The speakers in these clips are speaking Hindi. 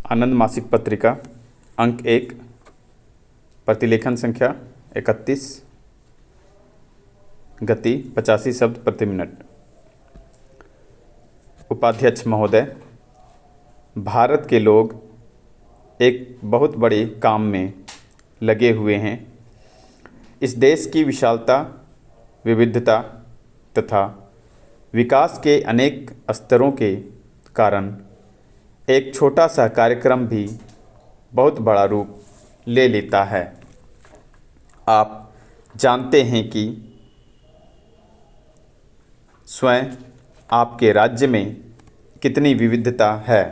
आनंद मासिक पत्रिका अंक 1 प्रतिलेखन संख्या 31 गति 85 शब्द प्रति मिनट। उपाध्यक्ष महोदय, भारत के लोग एक बहुत बड़े काम में लगे हुए हैं। इस देश की विशालता, विविधता तथा विकास के अनेक स्तरों के कारण एक छोटा सा कार्यक्रम भी बहुत बड़ा रूप ले लेता है। आप जानते हैं कि स्वयं आपके राज्य में कितनी विविधता है।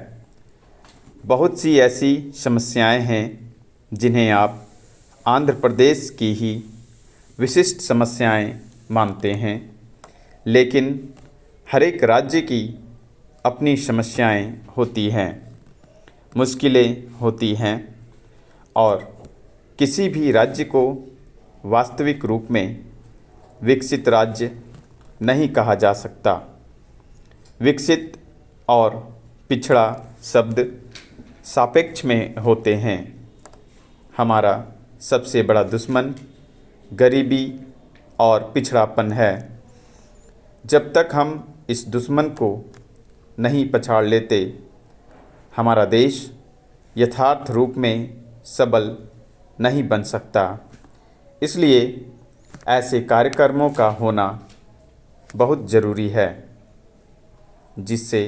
बहुत सी ऐसी समस्याएं हैं जिन्हें आप आंध्र प्रदेश की ही विशिष्ट समस्याएं मानते हैं, लेकिन हर एक राज्य की अपनी समस्याएं होती हैं, मुश्किलें होती हैं और किसी भी राज्य को वास्तविक रूप में विकसित राज्य नहीं कहा जा सकता। विकसित और पिछड़ा शब्द सापेक्ष में होते हैं। हमारा सबसे बड़ा दुश्मन गरीबी और पिछड़ापन है। जब तक हम इस दुश्मन को नहीं पछाड़ लेते, हमारा देश यथार्थ रूप में सबल नहीं बन सकता। इसलिए ऐसे कार्यक्रमों का होना बहुत ज़रूरी है जिससे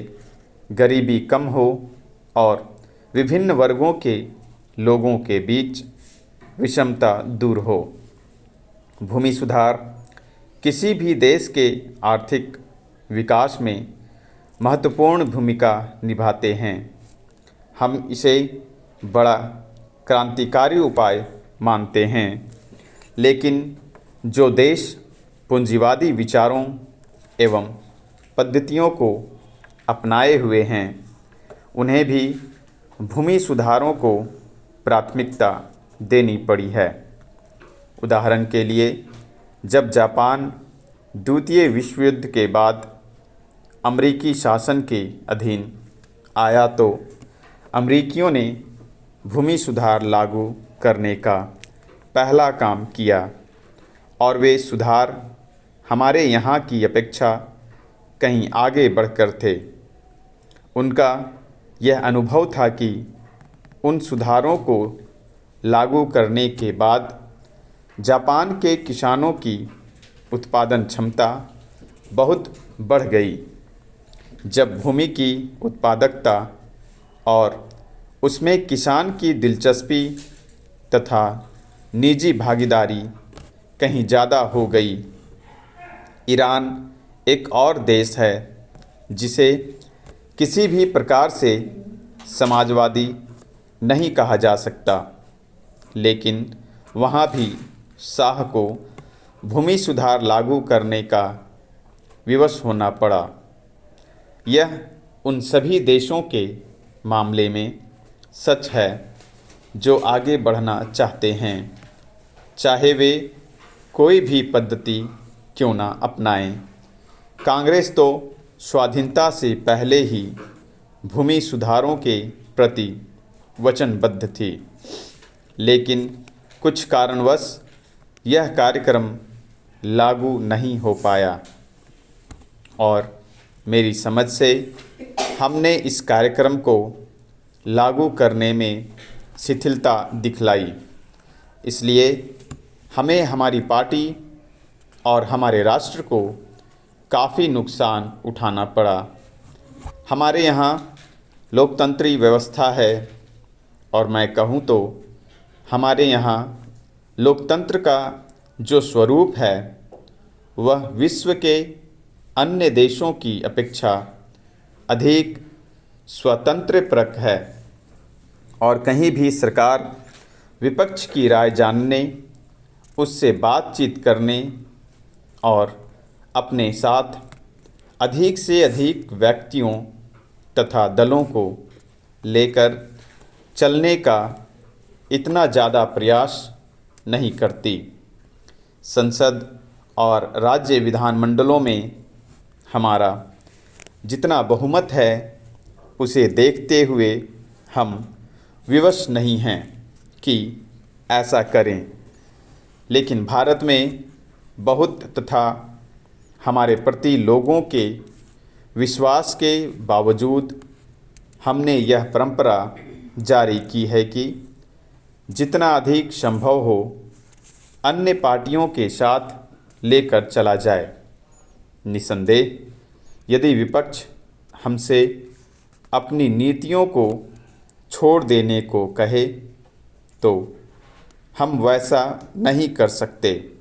गरीबी कम हो और विभिन्न वर्गों के लोगों के बीच विषमता दूर हो। भूमि सुधार किसी भी देश के आर्थिक विकास में महत्वपूर्ण भूमिका निभाते हैं। हम इसे बड़ा क्रांतिकारी उपाय मानते हैं, लेकिन जो देश पूंजीवादी विचारों एवं पद्धतियों को अपनाए हुए हैं, उन्हें भी भूमि सुधारों को प्राथमिकता देनी पड़ी है। उदाहरण के लिए, जब जापान द्वितीय विश्व युद्ध के बाद अमेरिकी शासन के अधीन आया तो अमेरिकियों ने भूमि सुधार लागू करने का पहला काम किया और वे सुधार हमारे यहाँ की अपेक्षा कहीं आगे बढ़कर थे। उनका यह अनुभव था कि उन सुधारों को लागू करने के बाद जापान के किसानों की उत्पादन क्षमता बहुत बढ़ गई। जब भूमि की उत्पादकता और उसमें किसान की दिलचस्पी तथा निजी भागीदारी कहीं ज़्यादा हो गई। ईरान एक और देश है जिसे किसी भी प्रकार से समाजवादी नहीं कहा जा सकता, लेकिन वहाँ भी शाह को भूमि सुधार लागू करने का विवश होना पड़ा। यह उन सभी देशों के मामले में सच है जो आगे बढ़ना चाहते हैं, चाहे वे कोई भी पद्धति क्यों ना अपनाएं। कांग्रेस तो स्वाधीनता से पहले ही भूमि सुधारों के प्रति वचनबद्ध थी, लेकिन कुछ कारणवश यह कार्यक्रम लागू नहीं हो पाया और मेरी समझ से हमने इस कार्यक्रम को लागू करने में शिथिलता दिखलाई। इसलिए हमें हमारी पार्टी और हमारे राष्ट्र को काफ़ी नुकसान उठाना पड़ा। हमारे यहाँ लोकतंत्री व्यवस्था है और मैं कहूँ तो हमारे यहाँ लोकतंत्र का जो स्वरूप है वह विश्व के अन्य देशों की अपेक्षा अधिक स्वतंत्रपरक है और कहीं भी सरकार विपक्ष की राय जानने, उससे बातचीत करने और अपने साथ अधिक से अधिक व्यक्तियों तथा दलों को लेकर चलने का इतना ज़्यादा प्रयास नहीं करती। संसद और राज्य विधानमंडलों में हमारा जितना बहुमत है, उसे देखते हुए हम विवश नहीं हैं कि ऐसा करें, लेकिन भारत में बहुत तथा हमारे प्रति लोगों के विश्वास के बावजूद हमने यह परंपरा जारी की है कि जितना अधिक संभव हो अन्य पार्टियों के साथ लेकर चला जाए। निसंदेह यदि विपक्ष हमसे अपनी नीतियों को छोड़ देने को कहे तो हम वैसा नहीं कर सकते।